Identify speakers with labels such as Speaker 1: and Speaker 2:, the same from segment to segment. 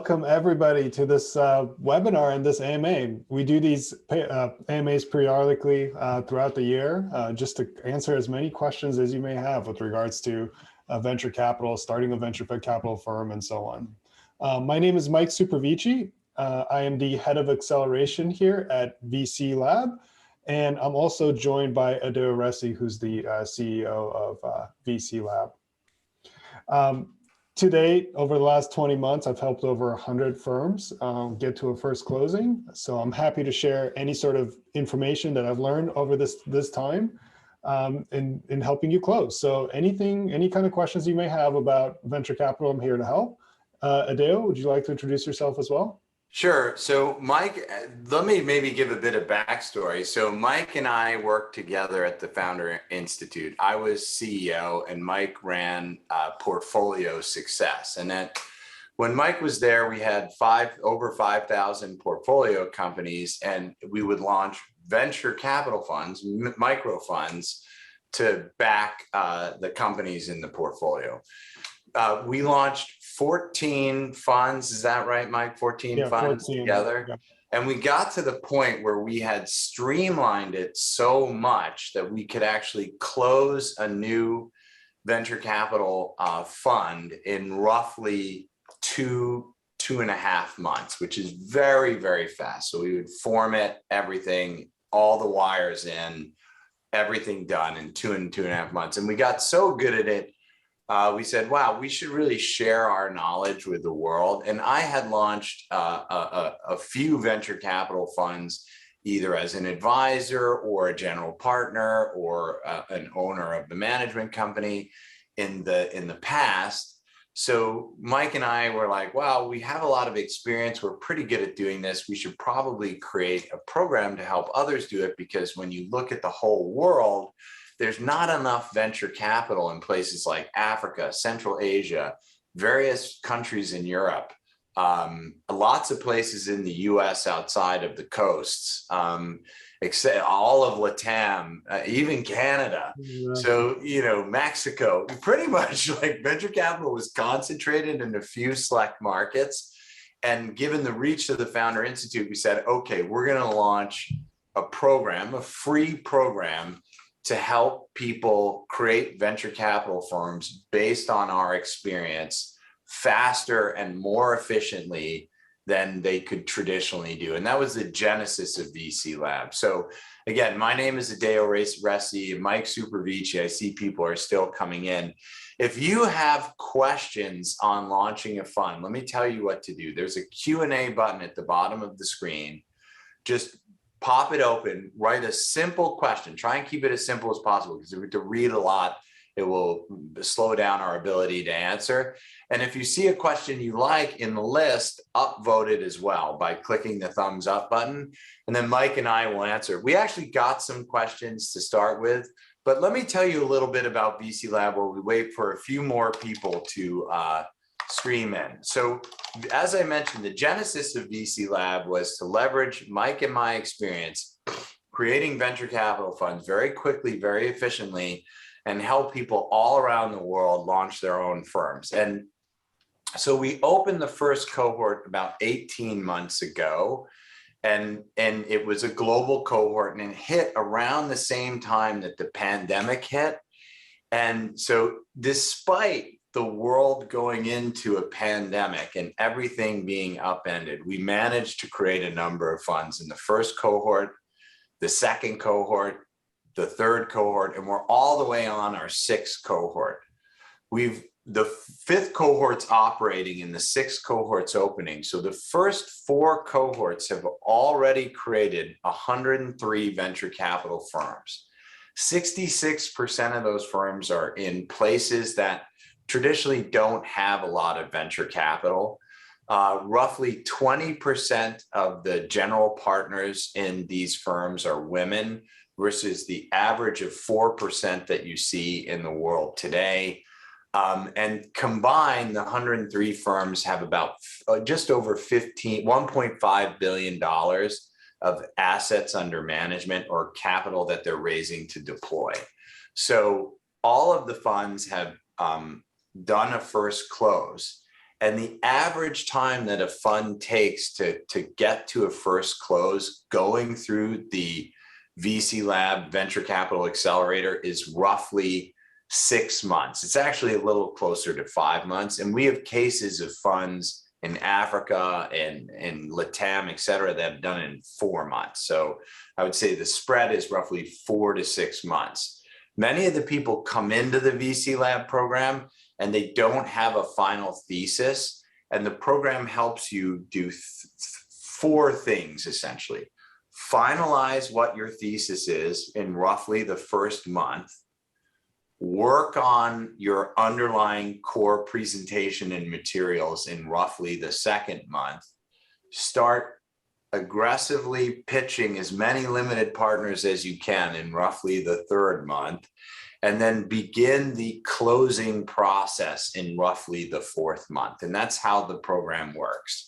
Speaker 1: welcome everybody to this webinar and this AMA. We do these AMAs periodically throughout the year just to answer as many questions as you may have with regards to venture capital, starting a venture capital firm, and so on. My name is Mike Suprovici. I am the head of acceleration here at VC Lab, and I'm also joined by Adeo Ressi, who's the CEO of VC Lab. To date, over the last 20 months, I've helped over 100 firms get to a first closing. So I'm happy to share any sort of information that I've learned over this time in helping you close. So any kind of questions you may have about venture capital, I'm here to help. Adeo, would you like to introduce yourself as well?
Speaker 2: Sure. So Mike, let me maybe give a bit of backstory. So Mike and I worked together at the Founder Institute. I was CEO and Mike ran portfolio success. And then when Mike was there, we had over 5,000 portfolio companies, and we would launch venture capital funds, micro funds, to back the companies in the portfolio. We launched 14 funds, is that right, Mike? 14 funds 14, together. Yeah. And we got to the point where we had streamlined it so much that we could actually close a new venture capital fund in roughly 2.5 months, which is very, very fast. So we would form it, everything, all the wires in, everything done in 2.5 months. And we got so good at it, we said, wow, we should really share our knowledge with the world. And I had launched a few venture capital funds, either as an advisor or a general partner or an owner of the management company in the past. So Mike and I were like, wow, we have a lot of experience. We're pretty good at doing this. We should probably create a program to help others do it, because when you look at the whole world, there's not enough venture capital in places like Africa, Central Asia, various countries in Europe, lots of places in the US outside of the coasts, except all of LATAM, even Canada. Yeah. So, Mexico, pretty much like venture capital was concentrated in a few select markets. And given the reach of the Founder Institute, we said, okay, we're going to launch a program, a free program, to help people create venture capital firms based on our experience faster and more efficiently than they could traditionally do. And that was the genesis of VC Lab. So again, my name is Adeo Ressi, Mike Suprovici. I see people are still coming in. If you have questions on launching a fund, let me tell you what to do. There's a Q&A button at the bottom of the screen. Just pop it open, write a simple question. Try and keep it as simple as possible, because if we have to read a lot, it will slow down our ability to answer. And if you see a question you like in the list, upvote it as well by clicking the thumbs up button. And then Mike and I will answer. We actually got some questions to start with, but let me tell you a little bit about VC Lab while we wait for a few more people to stream in. So as I mentioned, the genesis of VC Lab was to leverage Mike and my experience creating venture capital funds very quickly, very efficiently, and help people all around the world launch their own firms. And so we opened the first cohort about 18 months ago, and it was a global cohort, and it hit around the same time that the pandemic hit. And so despite the world going into a pandemic and everything being upended, we managed to create a number of funds in the first cohort, the second cohort, the third cohort, and we're all the way on our sixth cohort. The fifth cohort's operating and the sixth cohort's opening. So the first 4 cohorts have already created 103 venture capital firms. 66% of those firms are in places that traditionally don't have a lot of venture capital. Roughly 20% of the general partners in these firms are women versus the average of 4% that you see in the world today. And combined, the 103 firms have about just over $1.5 billion of assets under management or capital that they're raising to deploy. So all of the funds have done a first close. And the average time that a fund takes to get to a first close going through the VC Lab Venture Capital Accelerator is roughly 6 months. It's actually a little closer to 5 months. And we have cases of funds in Africa and LATAM, et cetera, that have done it in 4 months. So I would say the spread is roughly 4 to 6 months. Many of the people come into the VC Lab program and they don't have a final thesis. And the program helps you do 4 things, essentially. Finalize what your thesis is in roughly the first month. Work on your underlying core presentation and materials in roughly the second month. Start aggressively pitching as many limited partners as you can in roughly the third month, and then begin the closing process in roughly the fourth month. And that's how the program works.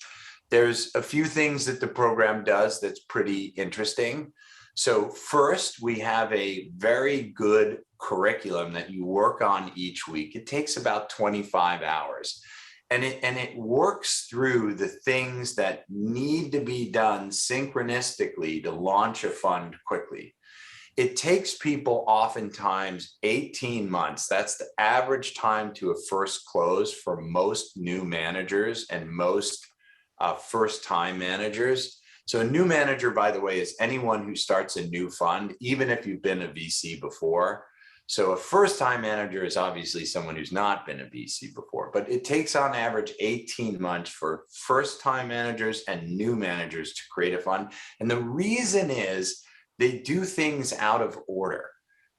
Speaker 2: There's a few things that the program does that's pretty interesting. So first, we have a very good curriculum that you work on each week. It takes about 25 hours. And it works through the things that need to be done synchronistically to launch a fund quickly. It takes people oftentimes 18 months. That's the average time to a first close for most new managers and most first-time managers. So a new manager, by the way, is anyone who starts a new fund, even if you've been a VC before. So a first-time manager is obviously someone who's not been a VC before, but it takes on average 18 months for first-time managers and new managers to create a fund. And the reason is they do things out of order,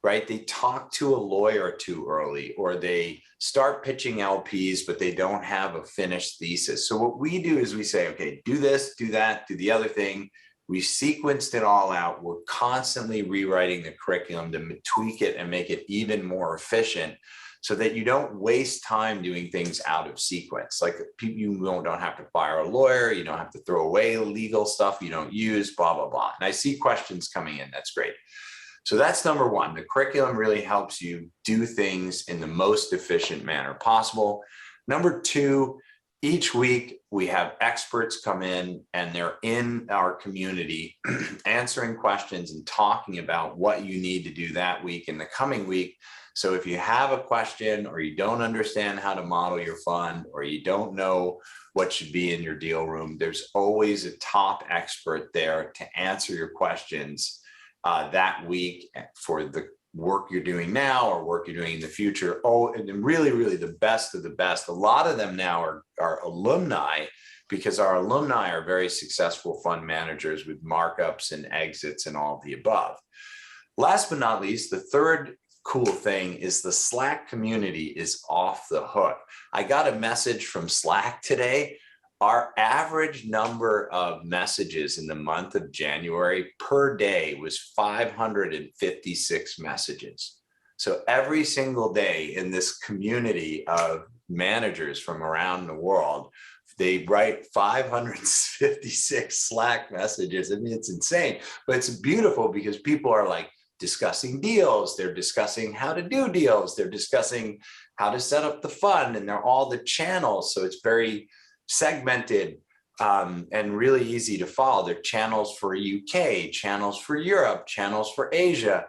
Speaker 2: right? They talk to a lawyer too early, or they start pitching LPs, but they don't have a finished thesis. So what we do is we say, okay, do this, do that, do the other thing. We sequenced it all out. We're constantly rewriting the curriculum to tweak it and make it even more efficient so that you don't waste time doing things out of sequence. Like you don't have to fire a lawyer. You don't have to throw away legal stuff you don't use, blah, blah, blah. And I see questions coming in. That's great. So that's number one. The curriculum really helps you do things in the most efficient manner possible. Number two, each week we have experts come in and they're in our community answering questions and talking about what you need to do that week and the coming week. So if you have a question or you don't understand how to model your fund or you don't know what should be in your deal room, there's always a top expert there to answer your questions that week for the work you're doing now or work you're doing in the future. Oh, and really, really the best of the best. A lot of them now are alumni, because our alumni are very successful fund managers with markups and exits and all of the above. Last but not least, the third cool thing is the Slack community is off the hook. I got a message from Slack today. Our average number of messages in the month of January per day was 556 messages. So every single day in this community of managers from around the world, they write 556 Slack messages. I mean, it's insane, but it's beautiful because people are like discussing deals. They're discussing how to do deals. They're discussing how to set up the fund, and they're all the channels. So it's very segmented and really easy to follow. There are channels for UK, channels for Europe, channels for Asia,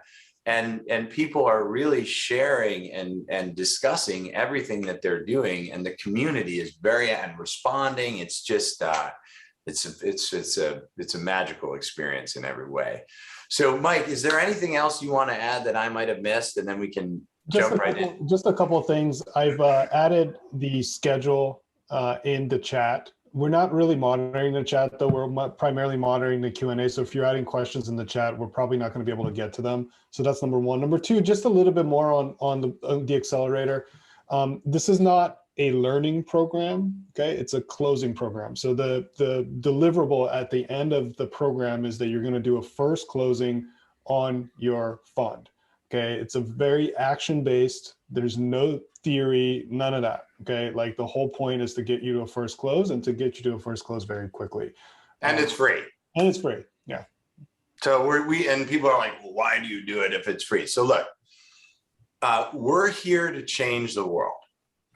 Speaker 2: and people are really sharing and discussing everything that they're doing, and the community is very and responding. It's just it's a magical experience in every way. So, Mike, is there anything else you want to add that I might have missed, and then we can jump right in?
Speaker 1: Just a couple of things. I've added the schedule in the chat. We're not really monitoring the chat though. We're primarily monitoring the Q&A. So if you're adding questions in the chat, we're probably not going to be able to get to them. So that's number one. Number two, just a little bit more on the accelerator. This is not a learning program, okay? It's a closing program. So the deliverable at the end of the program is that you're going to do a first closing on your fund, okay? It's a very action-based. There's no theory, none of that, okay? Like the whole point is to get you to a first close and to get you to a first close very quickly.
Speaker 2: And it's free.
Speaker 1: And it's free, yeah.
Speaker 2: So and people are like, well, why do you do it if it's free? So look, we're here to change the world,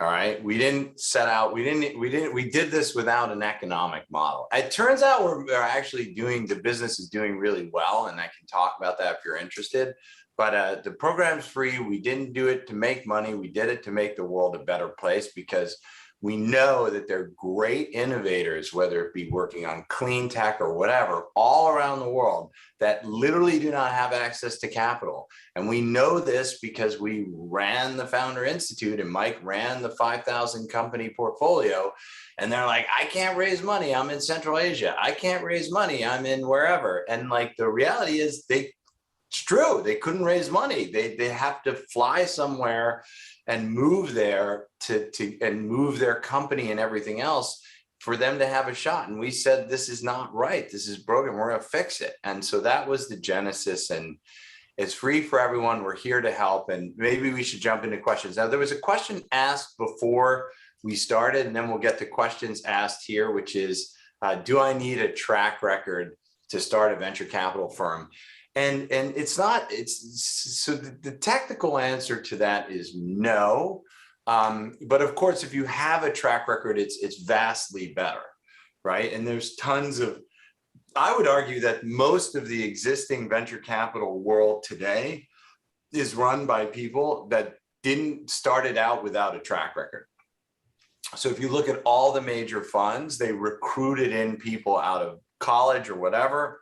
Speaker 2: All right. We didn't set out, we did this without an economic model. It turns out we're actually doing, the business is doing really well. And I can talk about that if you're interested, but the program's free. We didn't do it to make money. We did it to make the world a better place, because we know that they're great innovators, whether it be working on clean tech or whatever, all around the world, that literally do not have access to capital. And we know this because we ran the Founder Institute and Mike ran the 5,000 company portfolio. And they're like, I can't raise money, I'm in Central Asia. I can't raise money, I'm in wherever. And like, the reality is it's true, they couldn't raise money. They have to fly somewhere and move there and move their company and everything else for them to have a shot. And we said, this is not right. This is broken. We're going to fix it. And so that was the genesis, and it's free for everyone. We're here to help. And maybe we should jump into questions. Now, there was a question asked before we started, and then we'll get to questions asked here, which is, do I need a track record to start a venture capital firm? And so the technical answer to that is no. But of course, if you have a track record, it's vastly better, right? And there's tons of, I would argue that most of the existing venture capital world today is run by people that didn't start it out without a track record. So if you look at all the major funds, they recruited in people out of college or whatever.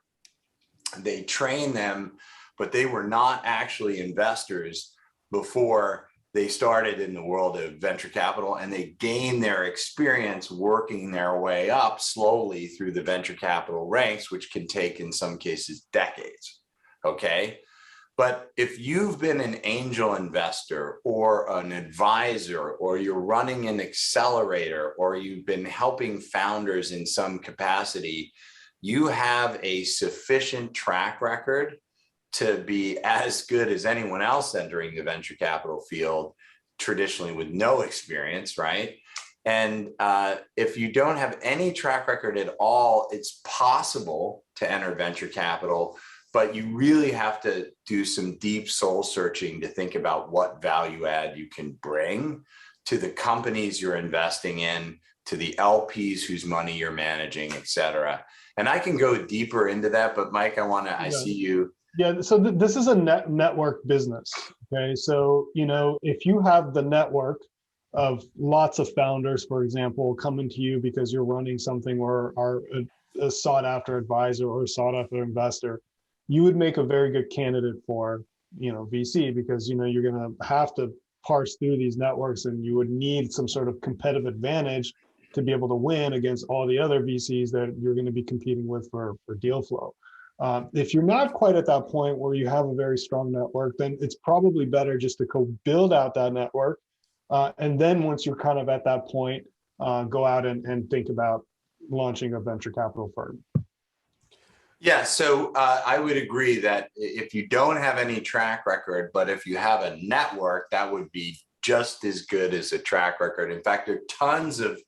Speaker 2: They train them, but they were not actually investors before they started in the world of venture capital, and they gained their experience working their way up slowly through the venture capital ranks, which can take, in some cases, decades. Okay. But if you've been an angel investor or an advisor, or you're running an accelerator, or you've been helping founders in some capacity, you have a sufficient track record to be as good as anyone else entering the venture capital field, traditionally with no experience, right? And if you don't have any track record at all, it's possible to enter venture capital, but you really have to do some deep soul searching to think about what value add you can bring to the companies you're investing in, to the LPs whose money you're managing, et cetera. And I can go deeper into that, but Mike, I see you.
Speaker 1: Yeah, so this is a network business, okay? So, if you have the network of lots of founders, for example, coming to you because you're running something or are a sought after advisor or a sought after investor, you would make a very good candidate for, VC, because, you're gonna have to parse through these networks, and you would need some sort of competitive advantage to be able to win against all the other VCs that you're going to be competing with for deal flow. If you're not quite at that point where you have a very strong network, then it's probably better just to go build out that network. And then once you're kind of at that point, go out and think about launching a venture capital firm.
Speaker 2: Yeah, so I would agree that if you don't have any track record, but if you have a network, that would be just as good as a track record. In fact, there are tons of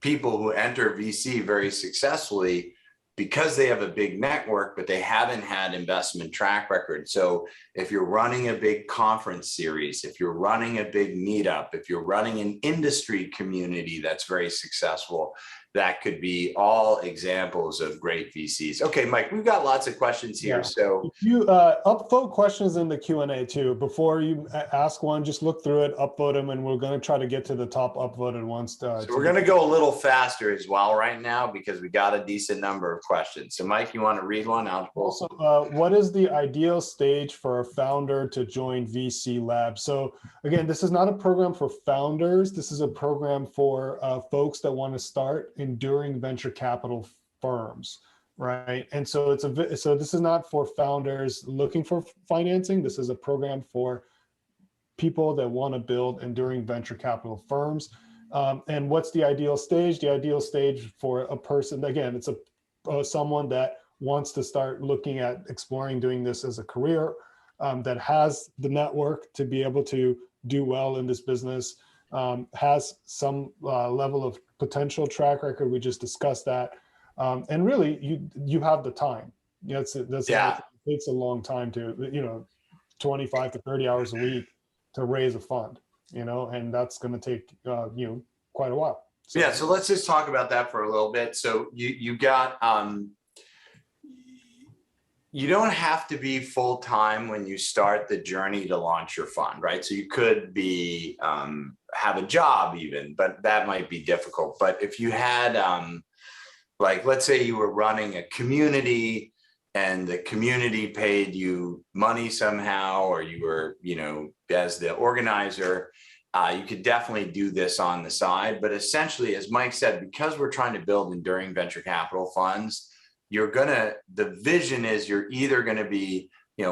Speaker 2: people who enter VC very successfully because they have a big network, but they haven't had investment track record. So if you're running a big conference series, if you're running a big meetup, if you're running an industry community that's very successful, that could be all examples of great VCs. Okay, Mike, we've got lots of questions here. Yeah. So
Speaker 1: if you upvote questions in the Q&A too. Before you ask one, just look through it, upvote them, and we're going to try to get to the top upvoted ones.
Speaker 2: So we're going to go a little faster as well right now because we got a decent number of questions. So Mike, you want to read one out?
Speaker 1: Also, what is the ideal stage for a founder to join VC Lab? So again, this is not a program for founders. This is a program for folks that want to start enduring venture capital firms, right? And so so this is not for founders looking for financing. This is a program for people that want to build enduring venture capital firms. And what's the ideal stage? The ideal stage for a person, again, it's someone that wants to start looking at exploring doing this as a career, that has the network to be able to do well in this business, has some level of potential track record. We just discussed that. And really, you have the time. It takes a long time to, 25 to 30 hours a week to raise a fund. and that's going to take, quite a while. So,
Speaker 2: Yeah, so let's just talk about that for a little bit. So you got, you don't have to be full-time when you start the journey to launch your fund, right? So you could be, have a job even, but that might be difficult. But if you had, like, let's say you were running a community and the community paid you money somehow, or you were, as the organizer, you could definitely do this on the side. But essentially, as Mike said, because we're trying to build enduring venture capital funds, the vision is you're either going to be,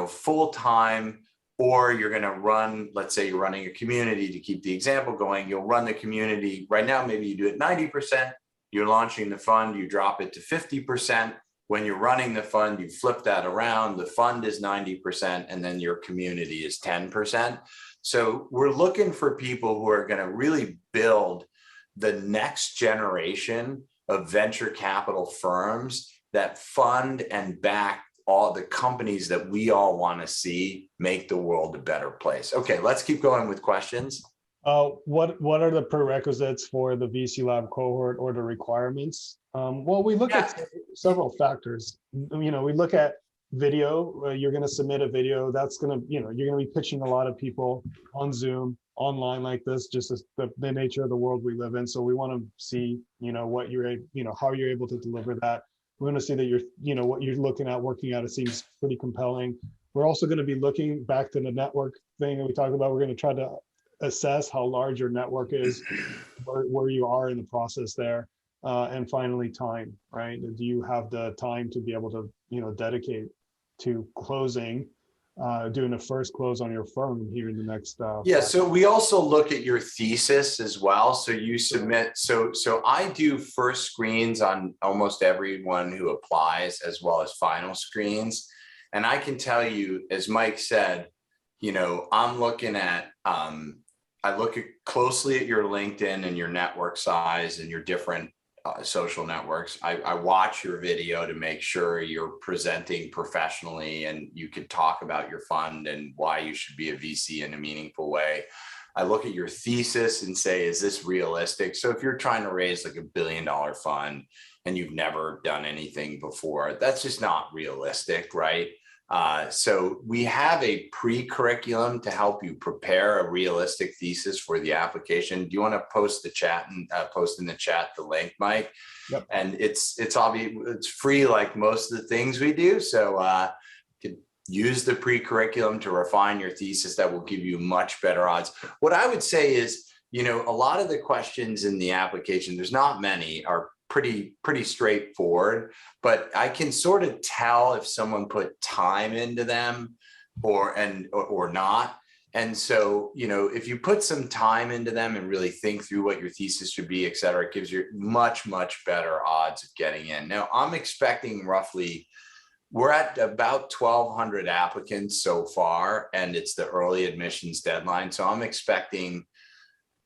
Speaker 2: full-time, or you're going to run, let's say you're running a community, to keep the example going, you'll run the community. Right now, maybe you do it 90%, you're launching the fund, you drop it to 50%. When you're running the fund, you flip that around, the fund is 90%, and then your community is 10%. So we're looking for people who are going to really build the next generation of venture capital firms that fund and back all the companies that we all want to see make the world a better place. Okay, let's keep going with questions.
Speaker 1: What are the prerequisites for the VC Lab cohort, or the requirements? Well, we look at several factors. We look at video. You're going to submit a video. That's going to, you're going to be pitching a lot of people on Zoom, online like this, just as the nature of the world we live in. So we want to see, what you're, how you're able to deliver that. We want to see that you're, what you're looking at, working at, it seems pretty compelling. We're also going to be looking back to the network thing that we talked about. We're going to try to assess how large your network is, where you are in the process there. And finally, time, right? Do you have the time to be able to, dedicate to closing, doing a first close on your firm here in the next.
Speaker 2: Yeah, so we also look at your thesis as well. So you submit, so I do first screens on almost everyone who applies, as well as final screens. And I can tell you, as Mike said, I'm looking at, I look closely at your LinkedIn and your network size and your different social networks. I watch your video to make sure you're presenting professionally and you can talk about your fund and why you should be a VC in a meaningful way. I look at your thesis and say, is this realistic? So if you're trying to raise like $1 billion fund and you've never done anything before, that's just not realistic, right? So we have a pre-curriculum to help you prepare a realistic thesis for the application. Do you want to post the chat and post in the chat the link, Mike?
Speaker 1: Yep.
Speaker 2: And it's obvious, it's free like most of the things we do. So you could use the pre-curriculum to refine your thesis. That will give you much better odds. What I would say is, a lot of the questions in the application, there's not many, are pretty straightforward, but I can sort of tell if someone put time into them or not. And so, if you put some time into them and really think through what your thesis should be, et cetera, it gives you much better odds of getting in. Now, I'm expecting we're at about 1,200 applicants so far, and it's the early admissions deadline. So I'm expecting,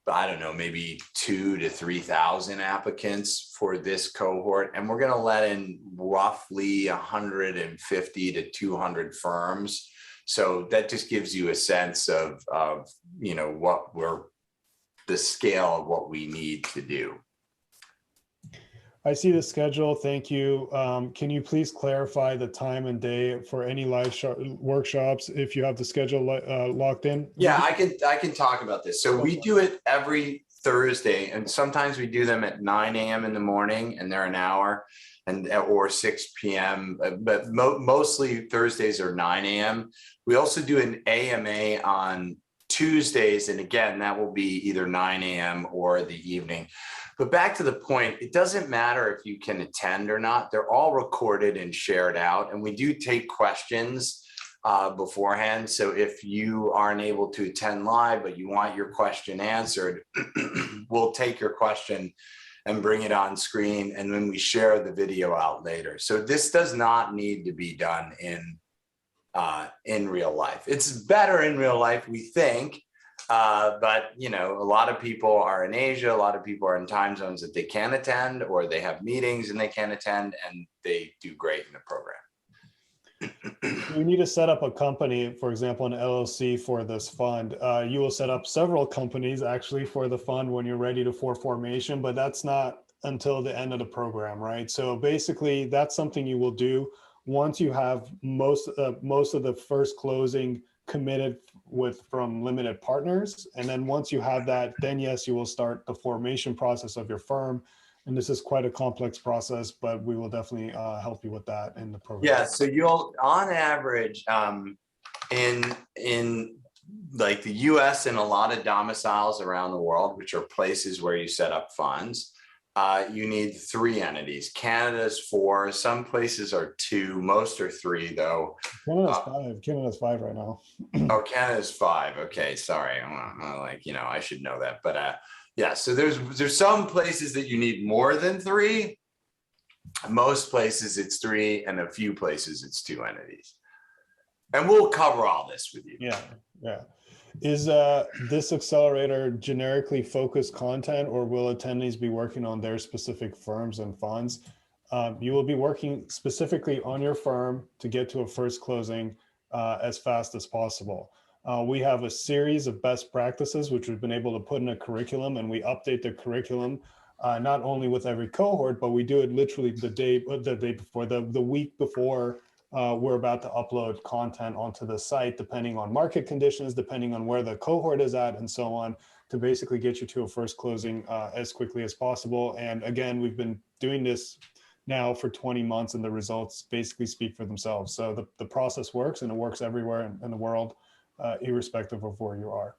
Speaker 2: I don't know, maybe 2,000 to 3,000 applicants for this cohort. And we're going to let in roughly 150 to 200 firms. So that just gives you a sense of the scale of what we need to do.
Speaker 1: I see the schedule. Thank you. Can you please clarify the time and day for any live workshops if you have the schedule locked in?
Speaker 2: Yeah, I can talk about this. So we do it every Thursday, and sometimes we do them at 9 a.m. in the morning, and they're an hour, or 6 p.m. But mostly Thursdays are 9 a.m. We also do an AMA on Tuesdays, and again, that will be either 9 a.m. or the evening. But back to the point, it doesn't matter if you can attend or not. They're all recorded and shared out, and we do take questions beforehand. So if you aren't able to attend live, but you want your question answered, we'll take your question and bring it on screen, and then we share the video out later. So this does not need to be done in real life. It's better in real life, we think. But a lot of people are in Asia, a lot of people are in time zones that they can't attend, or they have meetings and they can't attend, and they do great in the program.
Speaker 1: You need to set up a company, for example, an LLC for this fund. You will set up several companies actually for the fund when you're ready for formation, but that's not until the end of the program, right? So basically, that's something you will do once you have most of the first closing committed from limited partners. And then once you have that, then yes, you will start the formation process of your firm. And this is quite a complex process, but we will definitely help you with that in the program.
Speaker 2: Yeah, so you'll, on average, in like the US and a lot of domiciles around the world, which are places where you set up funds, you need 3 entities. Canada's 4, some places are 2, most are 3 though.
Speaker 1: Canada's 5. Canada's 5 right now.
Speaker 2: Oh, Canada's 5. Okay, sorry. I'm like, you know, I should know that. But yeah, so there's some places that you need more than 3. Most places it's 3, and a few places it's 2 entities. And we'll cover all this with you.
Speaker 1: Yeah, yeah. Is this accelerator generically focused content, or will attendees be working on their specific firms and funds? You will be working specifically on your firm to get to a first closing as fast as possible. We have a series of best practices, which we've been able to put in a curriculum, and we update the curriculum not only with every cohort, but we do it literally the week before we're about to upload content onto the site, depending on market conditions, depending on where the cohort is at, and so on, to basically get you to a first closing as quickly as possible. And again, we've been doing this now for 20 months, and the results basically speak for themselves. So the process works, and it works everywhere in the world, irrespective of where you are.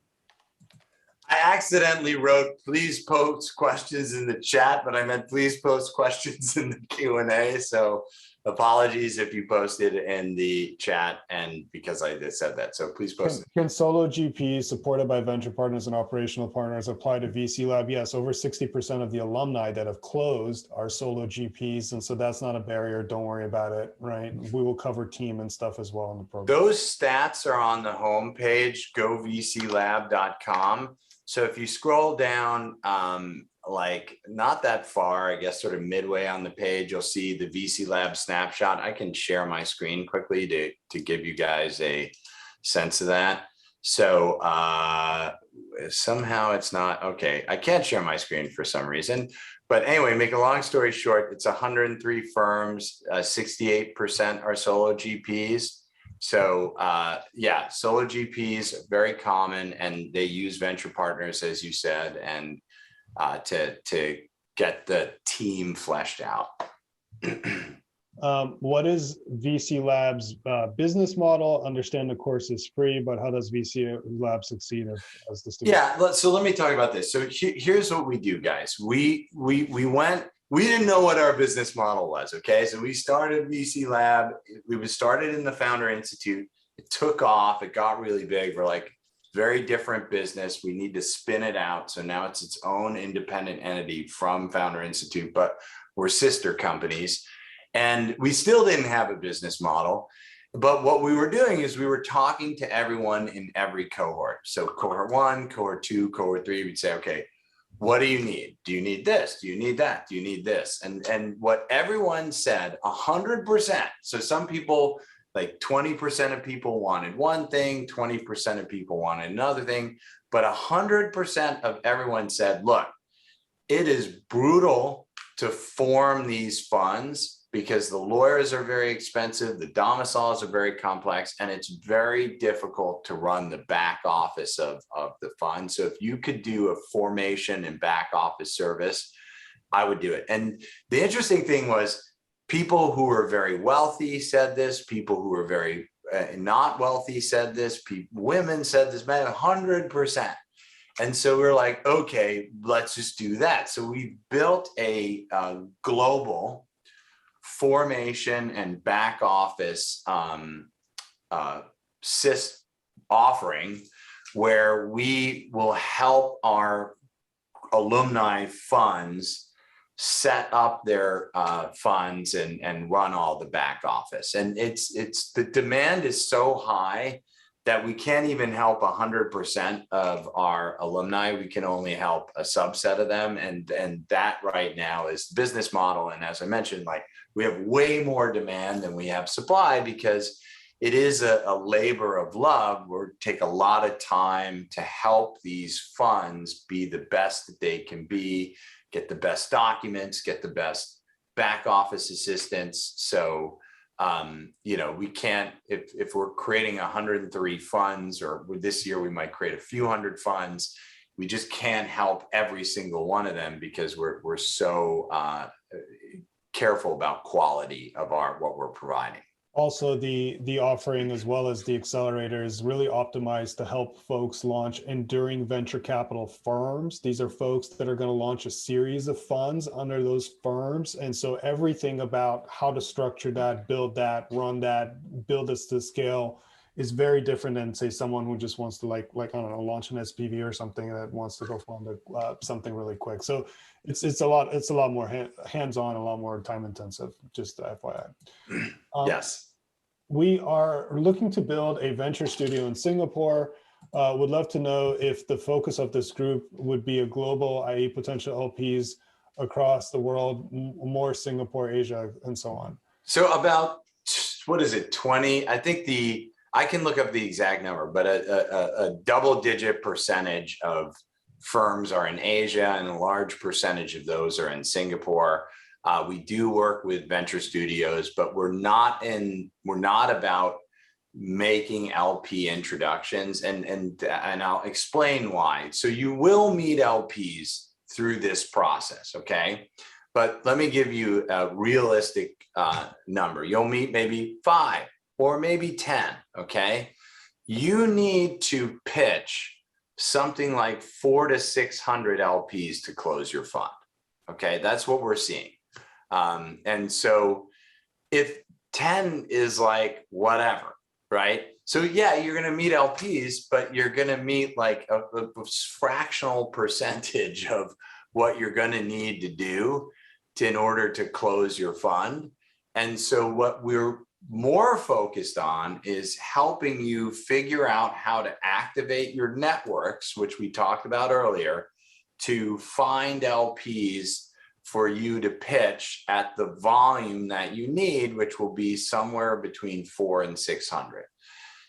Speaker 2: I accidentally wrote, please post questions in the chat, but I meant please post questions in the Q&A. So apologies if you posted in the chat, and because I just said that. So please post it.
Speaker 1: Can solo GPs supported by venture partners and operational partners apply to VC Lab? Yes, over 60% of the alumni that have closed are solo GPs. And so that's not a barrier. Don't worry about it, right? We will cover team and stuff as well in the program.
Speaker 2: Those stats are on the homepage, govclab.com. So if you scroll down, like not that far, I guess sort of midway on the page, you'll see the VC Lab snapshot. I can share my screen quickly to give you guys a sense of that. So somehow it's not, okay, I can't share my screen for some reason. But anyway, make a long story short, it's 103 firms, 68% are solo GPs. So yeah, solo GPs are very common, and they use venture partners, as you said, and to get the team fleshed out.
Speaker 1: What is VC Lab's business model? Understand the course is free, but how does VC Lab succeed as the student?
Speaker 2: Yeah, so let me talk about this. So here's what we do, guys. We didn't know what our business model was, okay? So we started VC Lab. We was started in the Founder Institute. It took off. It got really big. We're like, very different business. We need to spin it out. So now it's its own independent entity from Founder Institute, but we're sister companies. And we still didn't have a business model. But what we were doing is we were talking to everyone in every cohort. So cohort 1, cohort 2, cohort 3, we'd say, okay, what do you need? Do you need this? Do you need that? Do you need this? And what everyone said, 100%. So some people, like 20% of people wanted one thing, 20% of people wanted another thing, but 100% of everyone said, look, it is brutal to form these funds because the lawyers are very expensive, the domiciles are very complex, and it's very difficult to run the back office of the fund. So if you could do a formation and back office service, I would do it. And the interesting thing was, people who were very wealthy said this, people who were very not wealthy said this, women said this, man, 100%. And so we're like, okay, let's just do that. So we built a global formation and back office offering where we will help our alumni funds set up their funds and run all the back office. And it's the demand is so high that we can't even help 100% of our alumni. We can only help a subset of them. And that right now is the business model. And as I mentioned, like we have way more demand than we have supply because it is a labor of love. We take a lot of time to help these funds be the best that they can be, get the best documents, get the best back office assistance. So you know, we can't, if we're creating 103 funds, or this year we might create a few hundred funds, we just can't help every single one of them because we're so careful about quality of what we're providing.
Speaker 1: Also, the offering as well as the accelerator is really optimized to help folks launch enduring venture capital firms. These are folks that are going to launch a series of funds under those firms. And so everything about how to structure that, build that, run that, build this to scale is very different than, say, someone who just wants to like I don't know, launch an SPV or something that wants to go fund something really quick. So it's a lot more hands-on, a lot more time intensive, just FYI.
Speaker 2: Yes.
Speaker 1: We are looking to build a venture studio in Singapore. Would love to know if the focus of this group would be a global, i.e. potential LPs across the world, more Singapore, Asia, and so on.
Speaker 2: So about, what is it, 20? I think I can look up the exact number, but a double-digit percentage of firms are in Asia, and a large percentage of those are in Singapore. We do work with venture studios, but we're not about making LP introductions, and I'll explain why. So you will meet LPs through this process, okay? But let me give you a realistic number. You'll meet maybe 5 or maybe 10, okay? You need to pitch something like 400 to 600 LPs to close your fund, okay? That's what we're seeing. And so if 10 is like whatever, right? So yeah, you're going to meet LPs, but you're going to meet like a fractional percentage of what you're going to need to do in order to close your fund. And so what we're more focused on is helping you figure out how to activate your networks, which we talked about earlier, to find LPs for you to pitch at the volume that you need, which will be somewhere between 400 and 600.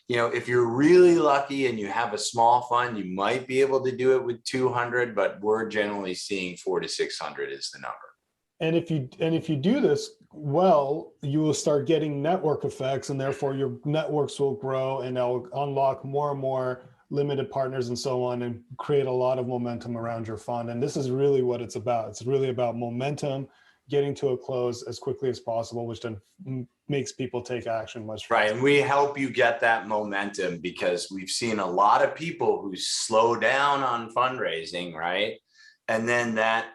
Speaker 2: You know, if you're really lucky and you have a small fund, you might be able to do it with 200, but we're generally seeing 400 to 600 is the number.
Speaker 1: And if you do this well, you will start getting network effects, and therefore your networks will grow, and they'll unlock more and more limited partners and so on, and create a lot of momentum around your fund. And this is really what it's about. It's really about momentum, getting to a close as quickly as possible, which then makes people take action much faster.
Speaker 2: Right, and we help you get that momentum because we've seen a lot of people who slow down on fundraising, right? And then that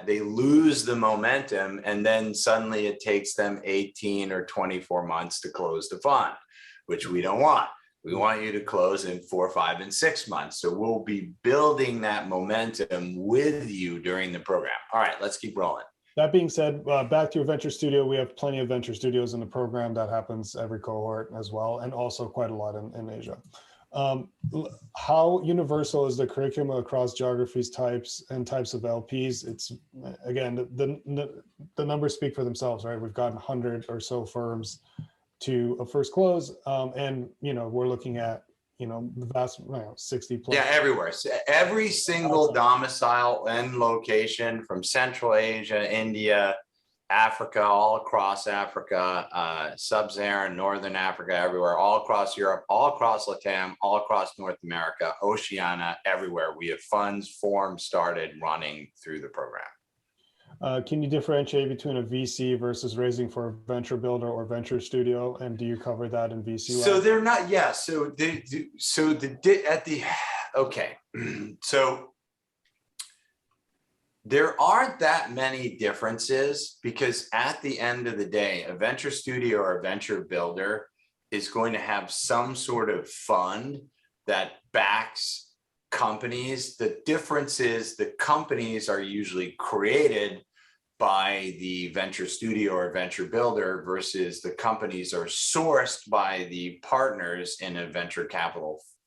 Speaker 2: they lose the momentum, and then suddenly it takes them 18 or 24 months to close the fund, which we don't want. We want you to close in 4, 5, and 6 months. So we'll be building that momentum with you during the program. All right, let's keep rolling.
Speaker 1: That being said, back to your venture studio, we have plenty of venture studios in the program. That happens every cohort as well, and also quite a lot in Asia. How universal is the curriculum across geographies, types of LPs? It's, again, the numbers speak for themselves, right? We've gotten 100 or so firms to a first close, and we're looking at the vast 60 plus.
Speaker 2: Yeah, everywhere. So every single domicile and location from Central Asia, India, Africa, all across Africa, Sub-Saharan, Northern Africa, everywhere, all across Europe, all across LATAM, all across North America, Oceania, everywhere. We have funds formed, started, running through the program.
Speaker 1: Can you differentiate between a VC versus raising for a venture builder or venture studio? And do you cover that in VC?
Speaker 2: So they're not, yeah. So so there aren't that many differences, because at the end of the day, a venture studio or a venture builder is going to have some sort of fund that backs companies. The difference is the companies are usually created by the venture studio or venture builder versus the companies are sourced by the partners in a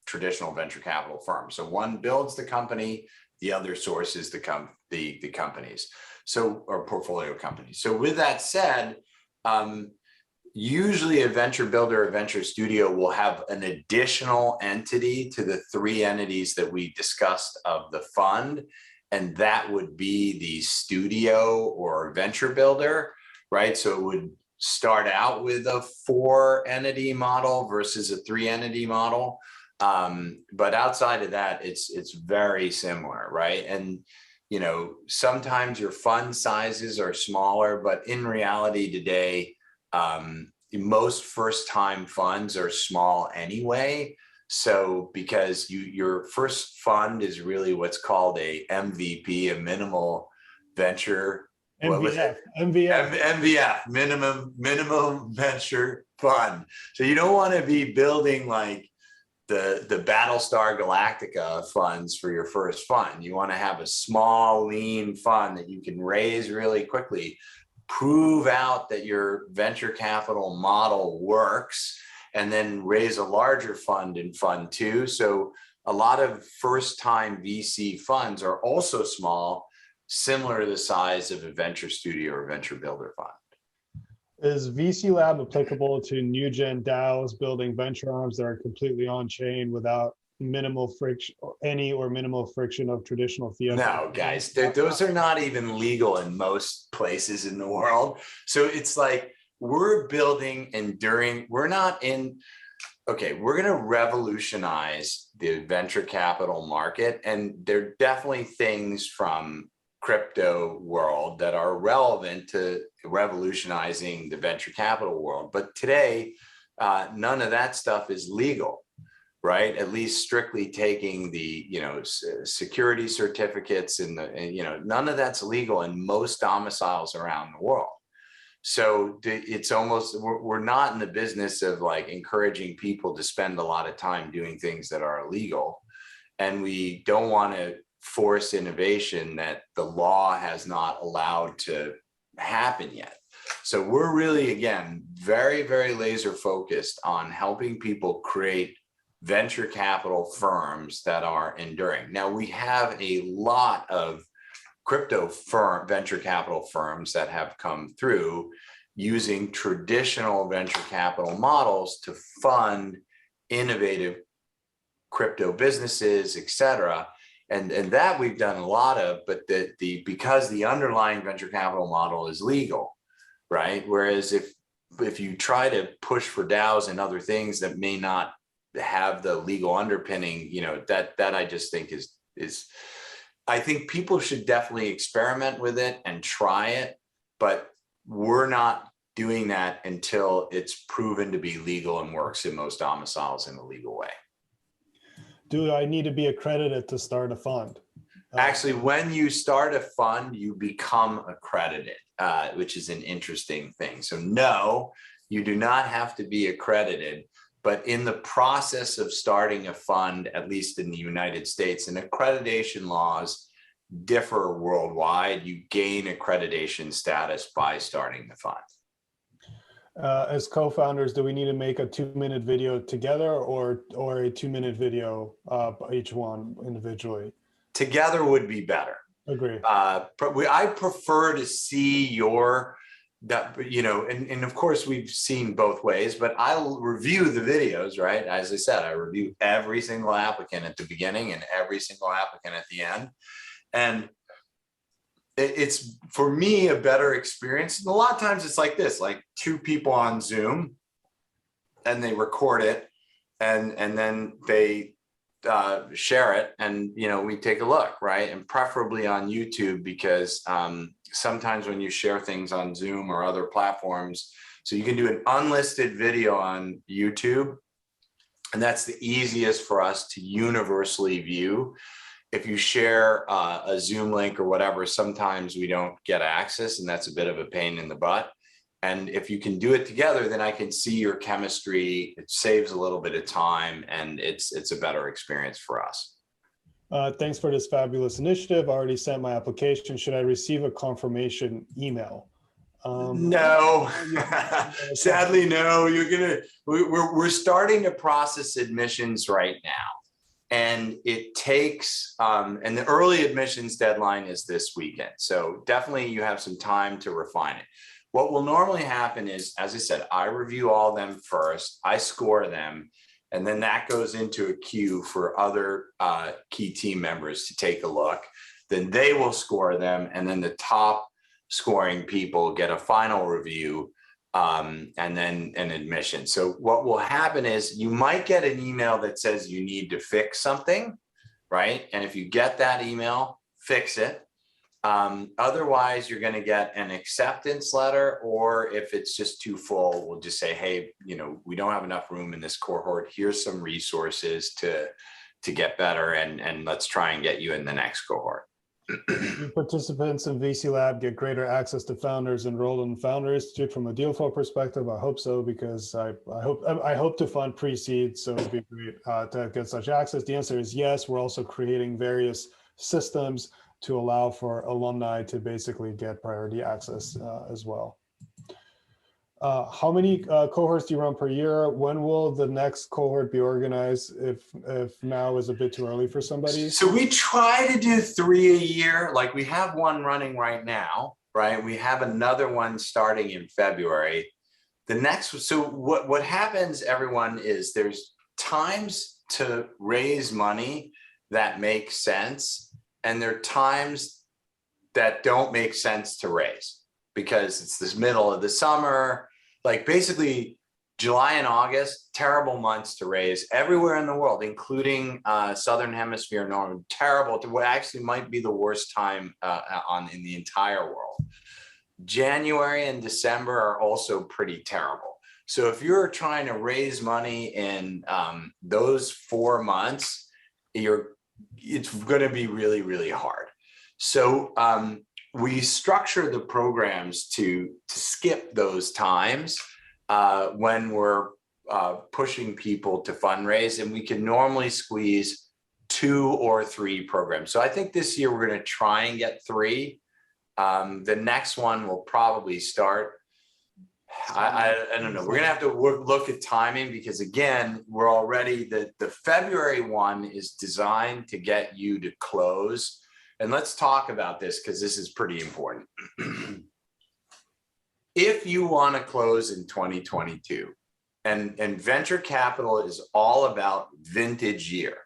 Speaker 2: traditional venture capital firm. So one builds the company, the other sources the companies, so, or portfolio companies. So with that said, usually a venture builder or venture studio will have an additional entity to the 3 entities that we discussed of the fund. And that would be the studio or venture builder, right? So it would start out with a 4-entity model versus a 3-entity model. But outside of that, it's very similar, right? And, you know, sometimes your fund sizes are smaller, but in reality today, most first-time funds are small anyway. So because your first fund is really what's called a MVP, a minimal venture, MVF, minimum venture fund. So you don't want to be building like the Battlestar Galactica funds for your first fund. You want to have a small, lean fund that you can raise really quickly, prove out that your venture capital model works, and then raise a larger fund in fund 2. So a lot of first-time VC funds are also small, similar to the size of a venture studio or venture builder fund.
Speaker 1: Is VC Lab applicable to new gen DAOs building venture arms that are completely on chain without minimal friction, minimal friction of traditional fiat?
Speaker 2: No, guys, those are not even legal in most places in the world. So it's like we're building enduring. We're going to revolutionize the venture capital market, and there are definitely things from crypto world that are relevant to revolutionizing the venture capital world. But today, none of that stuff is legal, right? At least strictly taking the, security certificates and none of that's legal in most domiciles around the world. So it's almost, we're not in the business of like encouraging people to spend a lot of time doing things that are illegal. And we don't want to force innovation that the law has not allowed to happen yet. So we're really, again, very, very laser focused on helping people create venture capital firms that are enduring. Now we have a lot of venture capital firms that have come through using traditional venture capital models to fund innovative crypto businesses, et cetera. And that we've done a lot of, but because the underlying venture capital model is legal, right? Whereas if you try to push for DAOs and other things that may not have the legal underpinning, that I just think is I think people should definitely experiment with it and try it, but we're not doing that until it's proven to be legal and works in most domiciles in a legal way.
Speaker 1: Do I need to be accredited to start a fund?
Speaker 2: Actually, when you start a fund, you become accredited, which is an interesting thing. So no, you do not have to be accredited, but in the process of starting a fund, at least in the United States, and accreditation laws differ worldwide, you gain accreditation status by starting the fund.
Speaker 1: As co-founders, do we need to make a 2-minute video together or a 2-minute video each one individually?
Speaker 2: Together would be better.
Speaker 1: Agree.
Speaker 2: I prefer to see and of course we've seen both ways, but I'll review the videos, right? As I said, I review every single applicant at the beginning and every single applicant at the end. And it's, for me, a better experience. And a lot of times it's like this, like 2 people on Zoom and they record it and then they share it and, we take a look, right? And preferably on YouTube, because sometimes when you share things on Zoom or other platforms, so you can do an unlisted video on YouTube, and that's the easiest for us to universally view. If you share a Zoom link or whatever, sometimes we don't get access, and that's a bit of a pain in the butt. And if you can do it together, then I can see your chemistry. It saves a little bit of time, and it's a better experience for us.
Speaker 1: Thanks for this fabulous initiative. I already sent my application. Should I receive a confirmation email?
Speaker 2: No, sadly, no. We're starting to process admissions right now. And it takes, and the early admissions deadline is this weekend. So definitely you have some time to refine it. What will normally happen is, as I said, I review all of them first, I score them, and then that goes into a queue for other key team members to take a look. Then they will score them, and then the top scoring people get a final review and then an admission. So what will happen is you might get an email that says you need to fix something, right? And if you get that email, fix it. Otherwise, you're going to get an acceptance letter, or if it's just too full, we'll just say, hey, we don't have enough room in this cohort. Here's some resources to get better, and let's try and get you in the next cohort.
Speaker 1: Participants in VC Lab get greater access to founders enrolled in Founders. From a deal flow perspective, I hope so, because I hope to fund pre-seed, so it'd be great to get such access. The answer is yes. We're also creating various systems to allow for alumni to basically get priority access as well. How many cohorts do you run per year? When will the next cohort be organized if now is a bit too early for somebody?
Speaker 2: So we try to do 3 a year. Like we have one running right now, right? We have another one starting in February. The next, so what happens, everyone, is there's times to raise money that make sense, and there are times that don't make sense to raise because it's this middle of the summer. Like basically July and August, terrible months to raise everywhere in the world, including Southern Hemisphere, Northern, terrible. What actually might be the worst time in the entire world. January and December are also pretty terrible. So if you're trying to raise money in those 4 months, it's going to be really, really hard. So we structure the programs to skip those times when we're pushing people to fundraise, and we can normally squeeze 2 or 3 programs. So I think this year we're going to try and get 3. The next one will probably start. I don't know. We're going to have to look at timing, because again, we're already the February one is designed to get you to close. And let's talk about this, because this is pretty important. If you want to close in 2022, and venture capital is all about vintage year.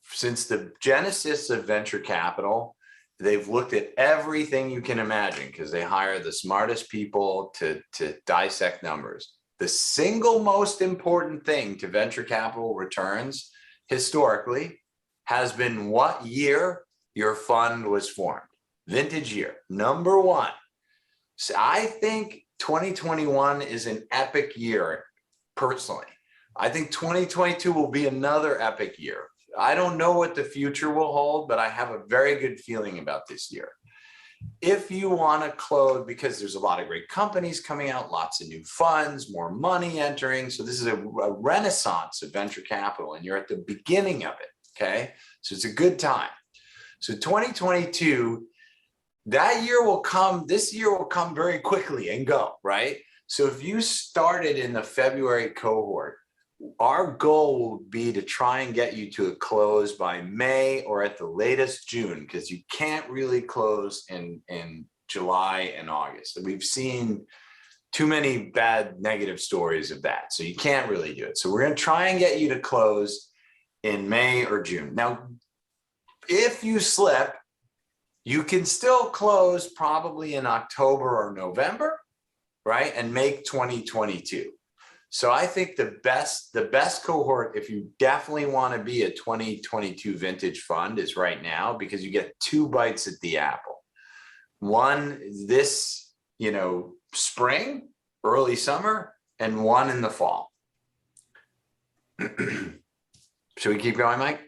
Speaker 2: Since the genesis of venture capital, they've looked at everything you can imagine, because they hire the smartest people to dissect numbers. The single most important thing to venture capital returns historically has been what year your fund was formed. Vintage year, number 1. So I think 2021 is an epic year, personally. I think 2022 will be another epic year. I don't know what the future will hold, but I have a very good feeling about this year. If you want to close, because there's a lot of great companies coming out, lots of new funds, more money entering. So this is a renaissance of venture capital, and you're at the beginning of it, okay? So it's a good time. So 2022, that year will come, this year will come very quickly and go, right? So if you started in the February cohort, our goal will be to try and get you to a close by May or at the latest June, because you can't really close in July and August. And we've seen too many bad negative stories of that. So you can't really do it. So we're going to try and get you to close in May or June. Now, if you slip, you can still close probably in October or November, right? And make 2022. So I think the best cohort, if you definitely want to be a 2022 vintage fund, is right now, because you get 2 bites at the apple. One this, spring, early summer, and one in the fall. Should we keep going, Mike?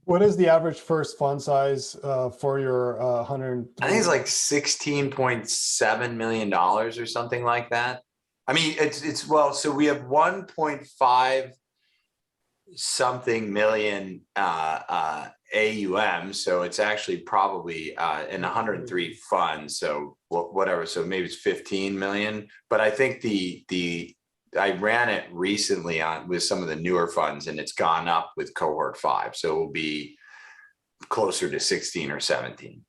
Speaker 1: What is the average first fund size for your 100?
Speaker 2: I think it's like $16.7 million or something like that. I mean, it's well, so we have 1.5 something million AUM. So it's actually probably in 103 funds. So whatever. So maybe it's 15 million. But I think I ran it recently with some of the newer funds, and it's gone up with cohort 5. So it will be closer to 16 or 17.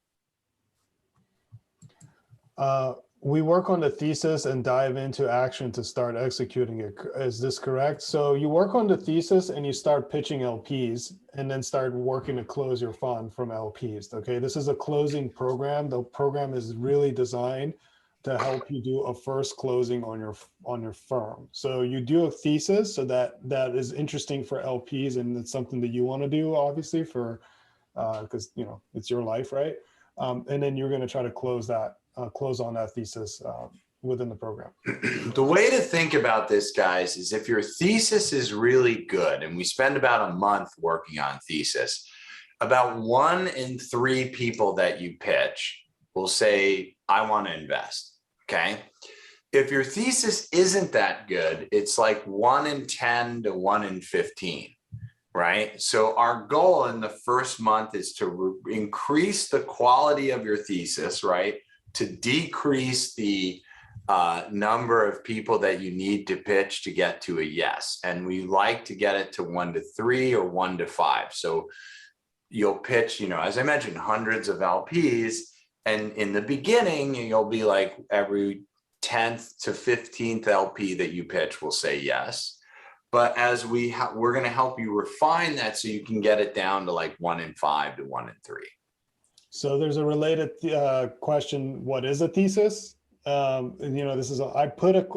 Speaker 1: We work on the thesis and dive into action to start executing it. Is this correct? So you work on the thesis and you start pitching LPs and then start working to close your fund from LPs. Okay, this is a closing program. The program is really designed to help you do a first closing on your firm. So you do a thesis, so that is interesting for LPs, and it's something that you want to do, obviously, for because it's your life, right? And then you're going to try to close on that thesis within the program.
Speaker 2: The way to think about this, guys, is if your thesis is really good, and we spend about a month working on thesis, about 1 in 3 people that you pitch will say, I want to invest. Okay. If your thesis isn't that good, it's like 1 in 10 to 1 in 15. Right? So our goal in the first month is to increase the quality of your thesis, right? To decrease the number of people that you need to pitch to get to a yes. And we like to get it to 1 to 3 or 1 to 5. So you'll pitch, as I mentioned, hundreds of LPs. And in the beginning, you'll be like every 10th to 15th LP that you pitch will say yes. But as we're going to help you refine that so you can get it down to like 1 in 5 to 1 in 3.
Speaker 1: So there's a related question. What is a thesis? This is I put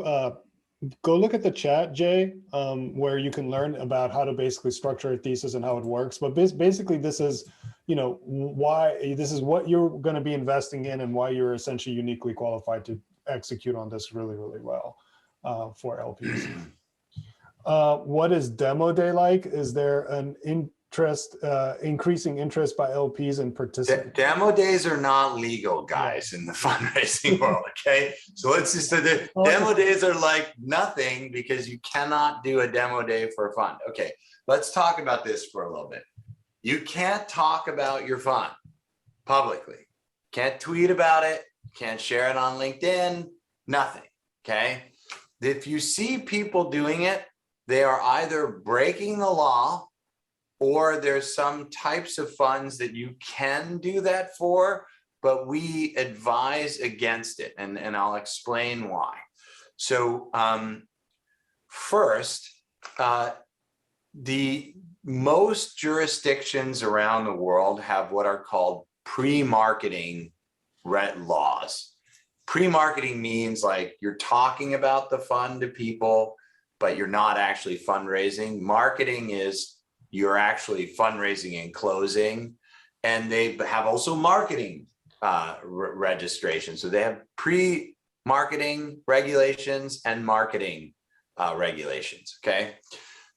Speaker 1: go look at the chat, Jay, where you can learn about how to basically structure a thesis and how it works. But basically, this is why this is what you're going to be investing in and why you're essentially uniquely qualified to execute on this really, really well for LPs. What is demo day like? Is there an increasing interest by LPs and participants?
Speaker 2: Demo days are not legal, guys, in the fundraising world. Okay, so let's just say that demo days are like nothing because you cannot do a demo day for a fund. Okay, let's talk about this for a little bit. You can't talk about your fund publicly. Can't tweet about it. Can't share it on LinkedIn. Nothing. Okay, if you see people doing it, they are either breaking the law, or there's some types of funds that you can do that for, but we advise against it. And I'll explain why. So first, the most jurisdictions around the world have what are called pre-marketing laws. Pre-marketing means like you're talking about the fund to people, but you're not actually fundraising. Marketing is you're actually fundraising and closing. And they have also marketing registration. So they have pre-marketing regulations and marketing regulations, okay?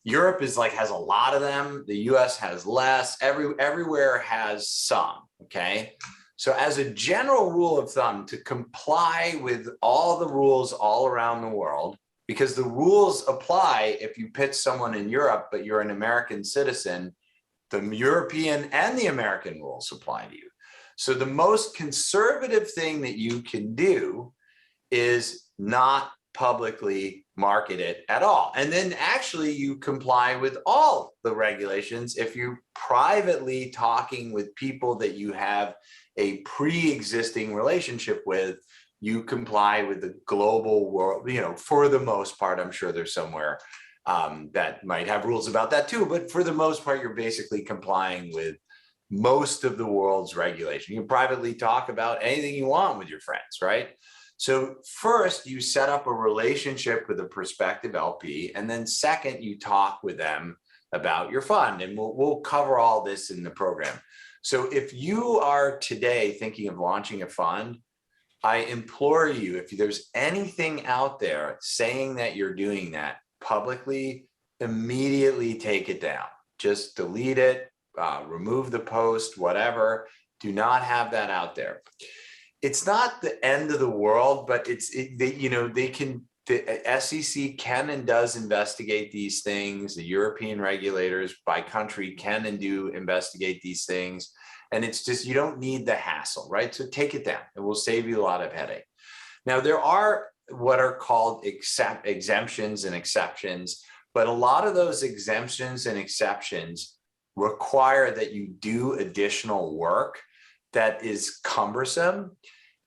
Speaker 2: Europe has a lot of them. The US has less. Everywhere has some, okay? So as a general rule of thumb, to comply with all the rules all around the world, because the rules apply if you pitch someone in Europe, but you're an American citizen, the European and the American rules apply to you. So the most conservative thing that you can do is not publicly market it at all. And then actually you comply with all the regulations. If you're privately talking with people that you have a pre-existing relationship with, you comply with the global world, for the most part. I'm sure there's somewhere that might have rules about that too, but for the most part, you're basically complying with most of the world's regulation. You can privately talk about anything you want with your friends, right? So first, you set up a relationship with a prospective LP, and then second, you talk with them about your fund, and we'll cover all this in the program. So if you are today thinking of launching a fund, I implore you, if there's anything out there saying that you're doing that publicly, immediately take it down. Just delete it, remove the post, whatever. Do not have that out there. It's not the end of the world, but they can the SEC can and does investigate these things. The European regulators by country can and do investigate these things. And it's just, you don't need the hassle, right? So take it down. It will save you a lot of headache. Now, there are what are called exemptions and exceptions, but a lot of those exemptions and exceptions require that you do additional work that is cumbersome,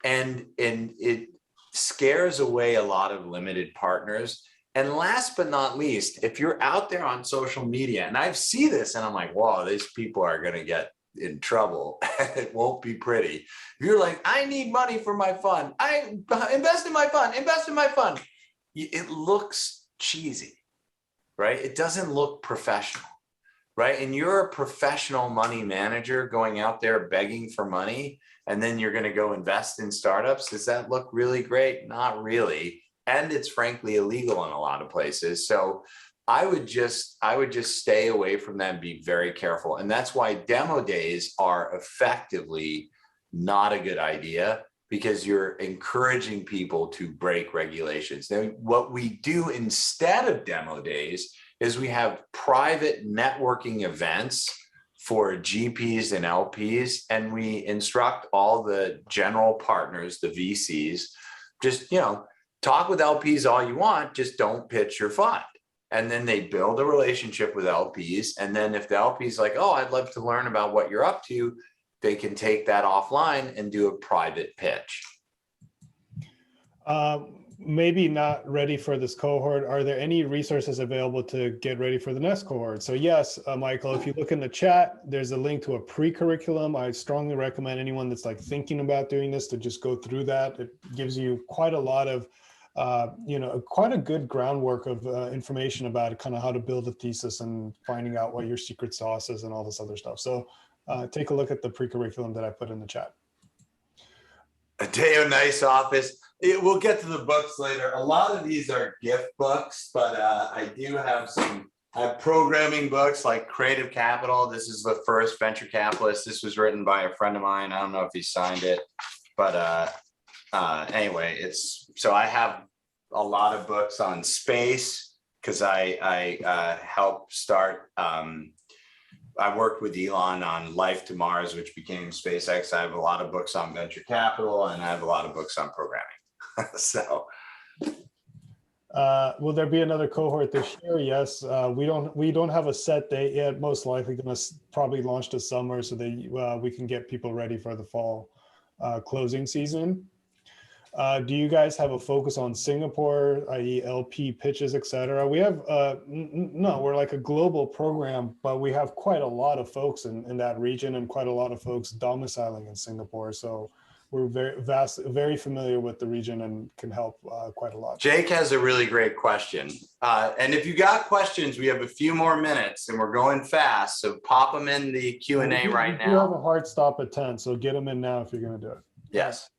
Speaker 2: and it scares away a lot of limited partners. And last but not least, if you're out there on social media, and I see this and I'm like, whoa, these people are going to get in trouble. It won't be pretty. If you're like, I need money for my fund, I invest in my fund, invest in my fund. It looks cheesy, right? It doesn't look professional, right? And you're a professional money manager going out there begging for money, and then you're going to go invest in startups. Does that look really great? Not really. And it's frankly illegal in a lot of places. So I would just stay away from them, be very careful. And that's why demo days are effectively not a good idea, because you're encouraging people to break regulations. Now, what we do instead of demo days is we have private networking events for GPs and LPs, and we instruct all the general partners, the VCs, just, talk with LPs all you want, just don't pitch your fund. And then they build a relationship with LPs. And then if the LP's like, oh, I'd love to learn about what you're up to, they can take that offline and do a private pitch.
Speaker 1: Maybe not ready for this cohort. Are there any resources available to get ready for the next cohort? So yes, Michael, if you look in the chat, there's a link to a pre-curriculum. I strongly recommend anyone that's like thinking about doing this to just go through that. It gives you quite a lot of quite a good groundwork of information about kind of how to build a thesis and finding out what your secret sauce is and all this other stuff. So take a look at the pre-curriculum that I put in the chat.
Speaker 2: Adeo, nice office. We'll get to the books later. A lot of these are gift books, but I do have I have programming books like Creative Capital. This is the first venture capitalist. This was written by a friend of mine. I don't know if he signed it, but anyway, so I have a lot of books on space because I helped start. I worked with Elon on Life to Mars, which became SpaceX. I have a lot of books on venture capital, and I have a lot of books on programming. So,
Speaker 1: will there be another cohort this year? Yes, we don't have a set date yet. Most likely going to probably launch this summer so that we can get people ready for the fall closing season. Do you guys have a focus on Singapore, i.e. LP pitches, etc.? We have, no, we're like a global program, but we have quite a lot of folks in that region and quite a lot of folks domiciling in Singapore. So we're very familiar with the region and can help quite a lot.
Speaker 2: Jake has a really great question. And if you got questions, we have a few more minutes and we're going fast. So pop them in the Q&A right now.
Speaker 1: We have a hard stop at 10, so get them in now if you're going to do it.
Speaker 2: Yes.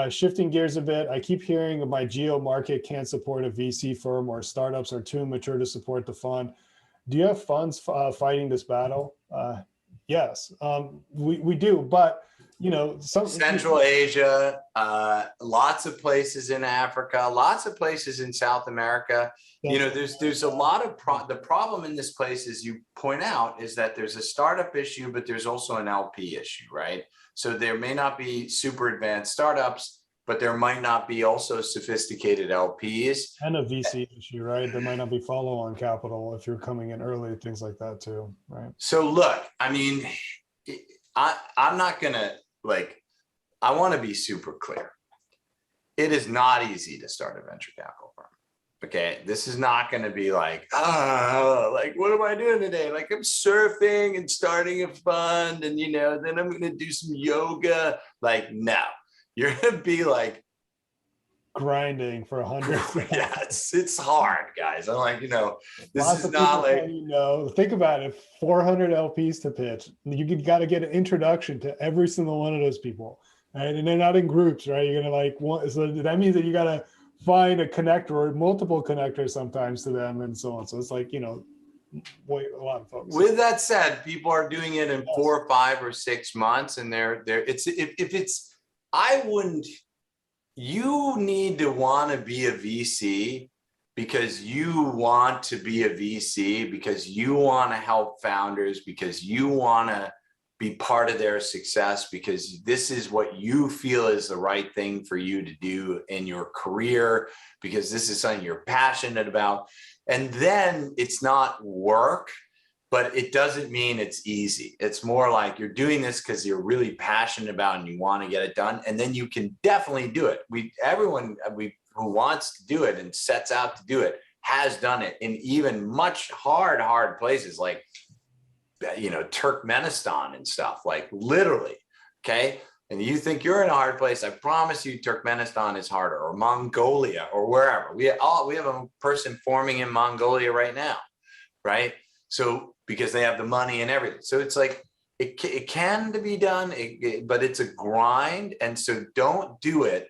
Speaker 1: Shifting gears a bit, I keep hearing my geo market can't support a VC firm or startups are too immature to support the fund. Do you have funds fighting this battle? Yes, we do, but
Speaker 2: Central Asia, lots of places in Africa, lots of places in South America. There's a lot of the problem in this place, as you point out, is that there's a startup issue, but there's also an LP issue, right? So there may not be super advanced startups, but there might not be also sophisticated LPs.
Speaker 1: And a VC issue, right? There might not be follow-on capital if you're coming in early, things like that too, right?
Speaker 2: So look, I mean, I'm not gonna I want to be super clear. It is not easy to start a venture capital firm. Okay, this is not going to be like, what am I doing today? Like I'm surfing and starting a fund and, then I'm going to do some yoga. Like, no, you're going to be like
Speaker 1: grinding for 100.
Speaker 2: Yeah, it's hard, guys. I'm like, this
Speaker 1: Lots
Speaker 2: is not like,
Speaker 1: think about it, 400 LPs to pitch. You got to get an introduction to every single one of those people. Right? And they're not in groups, right? You're going to so that means that you got to find a connector or multiple connectors sometimes to them and so on. So it's like, a lot of folks.
Speaker 2: With that said, people are doing it in 4, 5, or 6 months, and I wouldn't, you need to want to be a VC because you want to be a VC, because you want to help founders, because you want to be part of their success, because this is what you feel is the right thing for you to do in your career, because this is something you're passionate about. And then it's not work, but it doesn't mean it's easy. It's more like you're doing this because you're really passionate about it and you want to get it done. And then you can definitely do it. Everyone who wants to do it and sets out to do it has done it in even much hard places like, you know, Turkmenistan and stuff, like literally. Okay. And you think you're in a hard place, I promise you Turkmenistan is harder, or Mongolia, or wherever. We have a person forming in Mongolia right now, right? So because they have the money and everything. So it's like, it can be done, but it's a grind. And so don't do it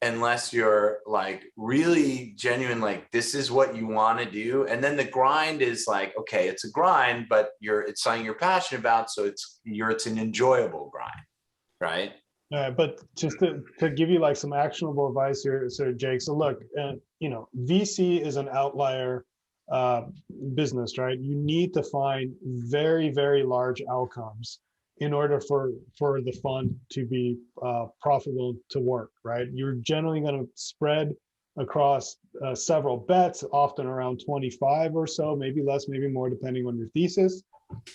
Speaker 2: unless you're like really genuine, like this is what you want to do. And then the grind is like, okay, it's a grind, but it's something you're passionate about. So it's an enjoyable grind, right?
Speaker 1: But just to give you like some actionable advice here, so Jake. So look, you know, VC is an outlier business, right? You need to find very, very large outcomes in order for the fund to be profitable to work, right? You're generally going to spread across several bets, often around 25 or so, maybe less, maybe more, depending on your thesis.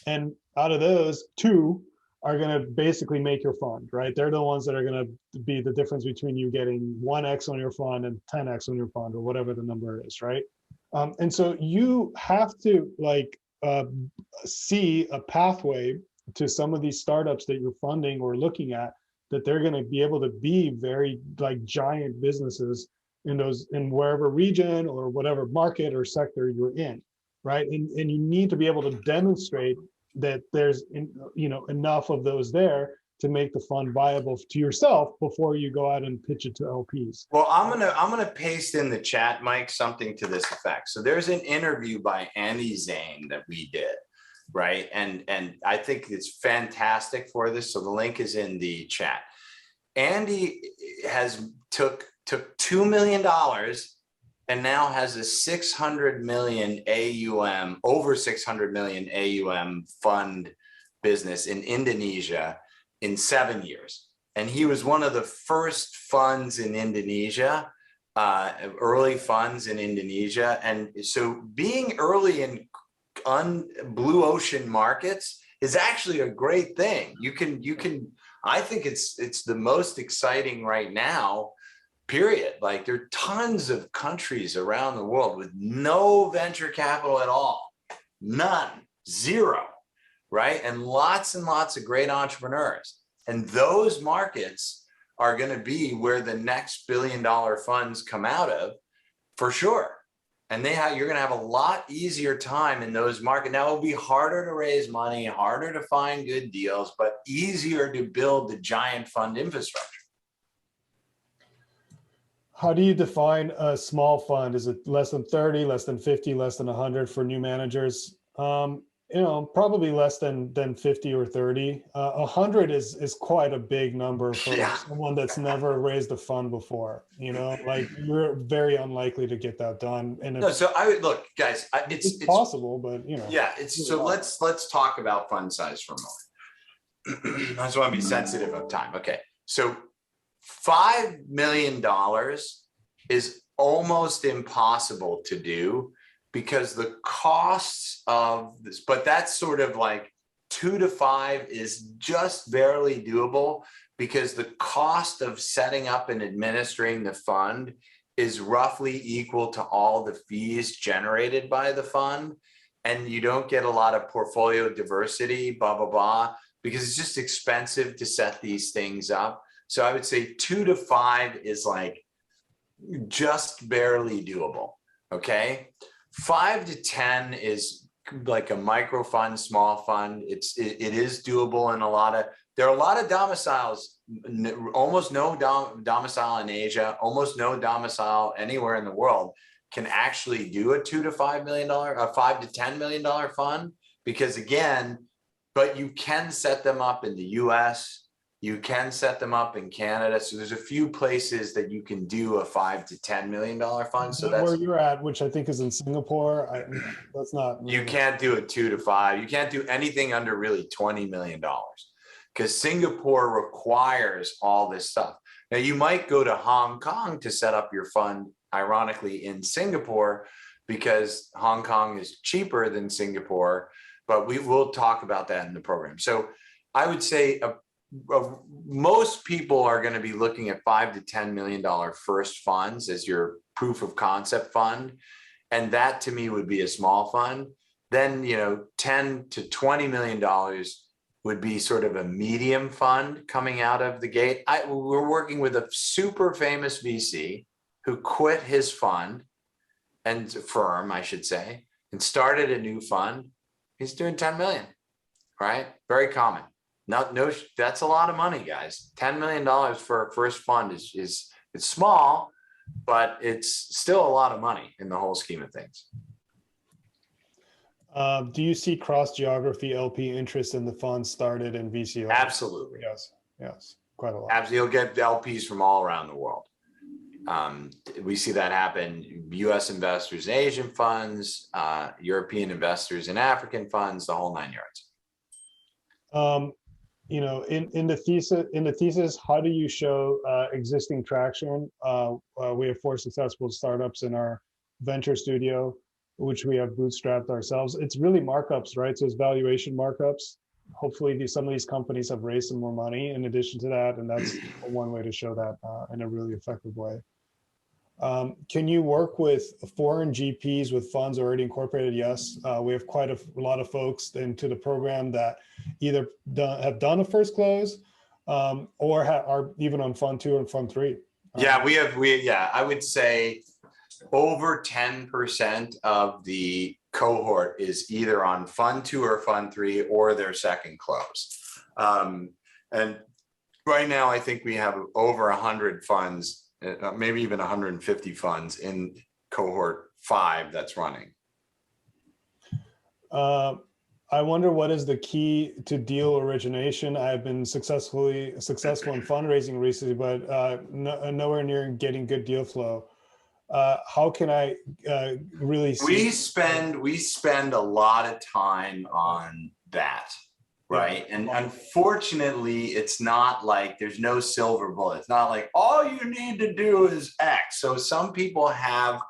Speaker 1: And out of those, 2 are going to basically make your fund, right? They're the ones that are going to be the difference between you getting 1x on your fund and 10x on your fund, or whatever the number is, right? And so you have to like see a pathway to some of these startups that you're funding or looking at, that they're going to be able to be very like giant businesses in wherever region or whatever market or sector you're in, right? And you need to be able to demonstrate that there's enough of those there to make the fund viable to yourself before you go out and pitch it to LPs.
Speaker 2: Well, I'm gonna paste in the chat, Mike, something to this effect. So there's an interview by Andy Zane that we did, right? And I think it's fantastic for this. So the link is in the chat. Andy took $2 million and now has a 600 million AUM, over 600 million AUM fund business in Indonesia in 7 years. And he was one of the first funds in Indonesia, early funds in Indonesia. And so being early in blue ocean markets is actually a great thing. You can, I think it's the most exciting right now, period. Like there are tons of countries around the world with no venture capital at all, none, zero, right? And lots of great entrepreneurs. And those markets are going to be where the next billion-dollar funds come out of, for sure. And you're going to have a lot easier time in those markets. Now it'll be harder to raise money, harder to find good deals, but easier to build the giant fund infrastructure.
Speaker 1: How do you define a small fund? Is it less than 30, less than 50, less than 100 for new managers? Probably less than 50 or 30. 100 is quite a big number for someone that's never raised a fund before. Like you're very unlikely to get that done. And
Speaker 2: so look, guys, it's
Speaker 1: possible, but
Speaker 2: yeah, so let's talk about fund size for a moment. I just want to be sensitive of time. Okay, so $5 million is almost impossible to do because the costs of this, but that's sort of like 2 to 5 is just barely doable because the cost of setting up and administering the fund is roughly equal to all the fees generated by the fund. And you don't get a lot of portfolio diversity, blah, blah, blah, because it's just expensive to set these things up. So I would say 2 to 5 is like just barely doable, okay? 5 to 10 is like a micro fund, small fund. It is doable in there are a lot of domiciles, almost no domicile in Asia, almost no domicile anywhere in the world can actually do a $2 to $5 million, a $5 to $10 million fund, because again, but you can set them up in the US, You can set them up in Canada. So there's a few places that you can do a $5 to $10 million fund. So
Speaker 1: where
Speaker 2: that's
Speaker 1: you're at, which I think is in Singapore. That's not.
Speaker 2: You can't do a 2 to 5. You can't do anything under really $20 million because Singapore requires all this stuff. Now you might go to Hong Kong to set up your fund, ironically, in Singapore, because Hong Kong is cheaper than Singapore, but we will talk about that in the program. So I would say most people are going to be looking at $5 to $10 million first funds as your proof of concept fund. And that to me would be a small fund. Then, $10 to $20 million would be sort of a medium fund coming out of the gate. We're working with a super famous VC who quit his fund and firm, I should say, and started a new fund. He's doing 10 million, right? Very common. No, that's a lot of money, guys. $10 million for a first fund is it's small, but it's still a lot of money in the whole scheme of things.
Speaker 1: Do you see cross-geography LP interest in the fund started in VC?
Speaker 2: Absolutely.
Speaker 1: Yes, quite a lot.
Speaker 2: Absolutely. You'll get LPs from all around the world. We see that happen. US investors in Asian funds, European investors in African funds, the whole 9 yards.
Speaker 1: In the thesis, how do you show existing traction? We have 4 successful startups in our venture studio, which we have bootstrapped ourselves. It's really markups, right? So it's valuation markups. Hopefully some of these companies have raised some more money in addition to that, and that's one way to show that in a really effective way. Can you work with foreign GPs with funds already incorporated? Yes, we have quite a lot of folks into the program that either have done a first close or are even on fund 2 and fund 3.
Speaker 2: I would say over 10% of the cohort is either on fund 2 or fund 3 or their second close. And right now, I think we have over 100 funds, maybe even 150 funds in cohort 5 that's running.
Speaker 1: I wonder what is the key to deal origination. I've been successful in fundraising recently, but nowhere near getting good deal flow. How can I really see?
Speaker 2: We spend a lot of time on that, right? And unfortunately, it's not like there's no silver bullet. It's not like all you need to do is X. So some people have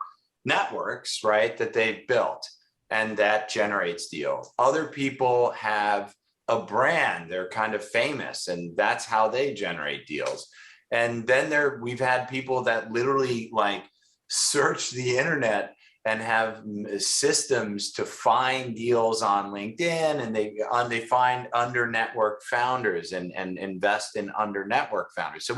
Speaker 2: networks, right, that they've built and that generates deals. Other people have a brand, they're kind of famous, and that's how they generate deals. And then we've had people that literally like search the internet and have systems to find deals on LinkedIn, and they find under network founders and invest in under network founders. So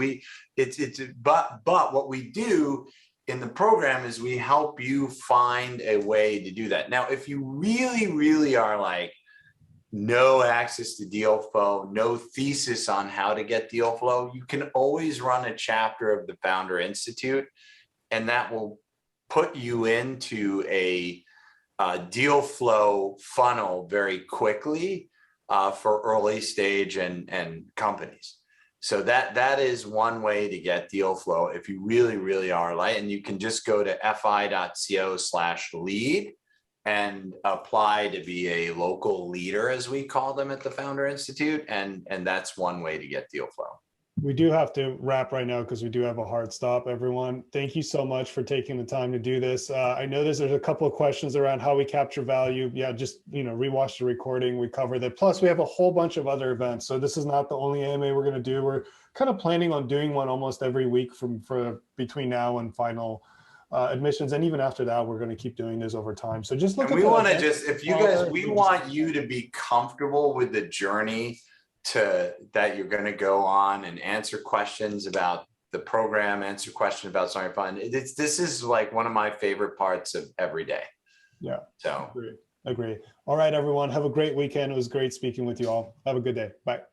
Speaker 2: but what we do in the program is we help you find a way to do that. Now, if you really, really are like no access to deal flow, no thesis on how to get deal flow, you can always run a chapter of the Founder Institute, and that will put you into a deal flow funnel very quickly for early stage and companies. So that is one way to get deal flow if you really, really are light. And you can just go to fi.co/lead and apply to be a local leader, as we call them at the Founder Institute. And that's one way to get deal flow.
Speaker 1: We do have to wrap right now because we do have a hard stop, everyone. Thank you so much for taking the time to do this. I know there's a couple of questions around how we capture value. Yeah, just rewatch the recording. We covered that. Plus, we have a whole bunch of other events. So this is not the only AMA we're going to do. We're kind of planning on doing one almost every week for between now and final admissions. And even after that, we're going to keep doing this over time. So just look at
Speaker 2: we want to just, if you guys, we want you to be comfortable with the journey that you're going to go on and answer questions about the program, answer questions about Starting Fund. This is like one of my favorite parts of every day.
Speaker 1: Yeah.
Speaker 2: So
Speaker 1: agree. All right, everyone. Have a great weekend. It was great speaking with you all. Have a good day. Bye.